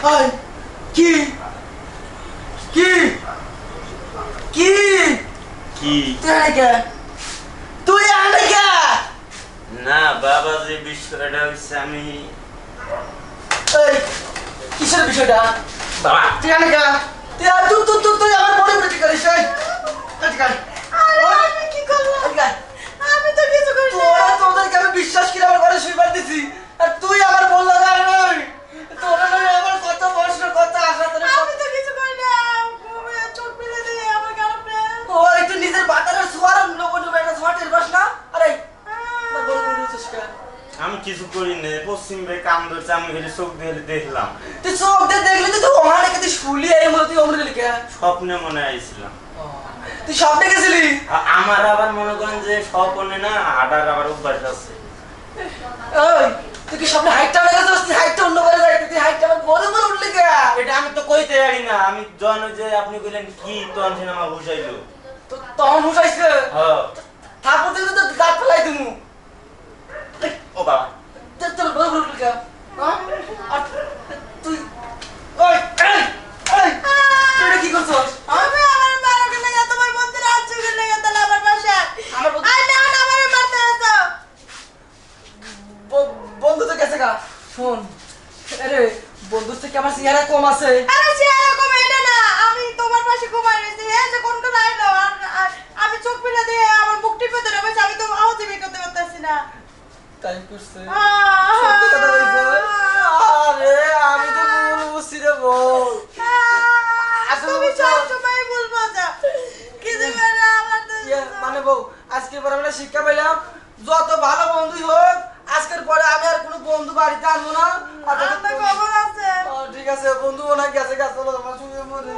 ওই কি কি কি কি তুই আনেকা তুই আনেকা না বাবা যে বিষয়টা হচ্ছে আমি এই কিসের বিষয়টা বাবা তুই আনেকা তুই আর তুই তুই তুই আমার মনে করে কি করিস এই ঠিক আছে আমি কি করলাম? আমি তো কিছু করি তোরা তোদেরকে আমি বিশ্বাস করে আমার ঘরে শুইবার দিছি আর তুই আমার বললা না ওই তোরা নয় আমার কত প্রশ্ন কত আশা তোর আমি তো কিছু করি না। চোখ মেলে দিয়ে আমার গার্লফ্রেন্ড। ও একটু নিজের বাতারের সোয়ার লোক অনুযায়ী একটা সোয়াটের বাস না আরে না বড় বড় চেষ্টা আমি কিছু করি না পশ্চিম বে কাম ধরছে আমি খালি চোখ দিয়ে দেখলাম তুই চোখ দিয়ে দেখলি তুই ওখানে কে তুই শুলি এই মতো তুই অমরে লিখে স্বপ্নে মনে আইছিলাম তুই স্বপ্নে গেছিলি আমার আবার মনে করেন যে স্বপ্নে না হাঁটার আবার অভ্যাস আছে ওই তুই কি স্বপ্নে হাইটটা হয়ে গেছিস তুই হাইটটা অন্য করে যাই তুই হাইটটা আমার বড় বড় উঠলি কে এটা আমি তো কইতে পারি না আমি জন যে আপনি কইলেন কি তখন সিনেমা বুঝাইলো তো তখন হুসাইছে হ্যাঁ ঠাকুর থেকে তো দাঁত ফেলাই দিমু ও বাবা তোর বড় বড় উঠলি কে আর তুই ওই এই এই তুই এটা কি করছস আমি আমার মারাকে লেগে তোমার মন্দির আছে কি লেগে তাহলে আমার বাসায়। আমার বন্ধু- আই না আমার মারতে আসো। বন্ধু তো গেছে গা শোন আরে বন্ধুর থেকে আমার চেহারা কম আছে আরে সে এরকম এটা না। আমি তোমার পাশে ঘুমাই রইছি। এই যে কোনটা আইলো আর আমি চোখ মেলে দিয়ে আমার মুখ টিপে ধরে বসে আমি তো আওয়াজ বের করতে পারতাছি না। তাই করছে সত্যি কথা বলছো আরে আমি তো ভুল বুঝছি রে বল আসলে তুমি বুঝছো? সবসময় বলবো যা কিছু করে আমার তো মানে বউ আজকের পরে আমরা শিক্ষা পেলাম যত ভালো বন্ধুই হোক আজকের পরে আমি আর কোনো বন্ধু বাড়িতে আনবো না আর আমার যত- খবর আছে। ও, ঠিক আছে বন্ধু অনেক গেছে গেছে চলো আমার শুয়ে পড়ি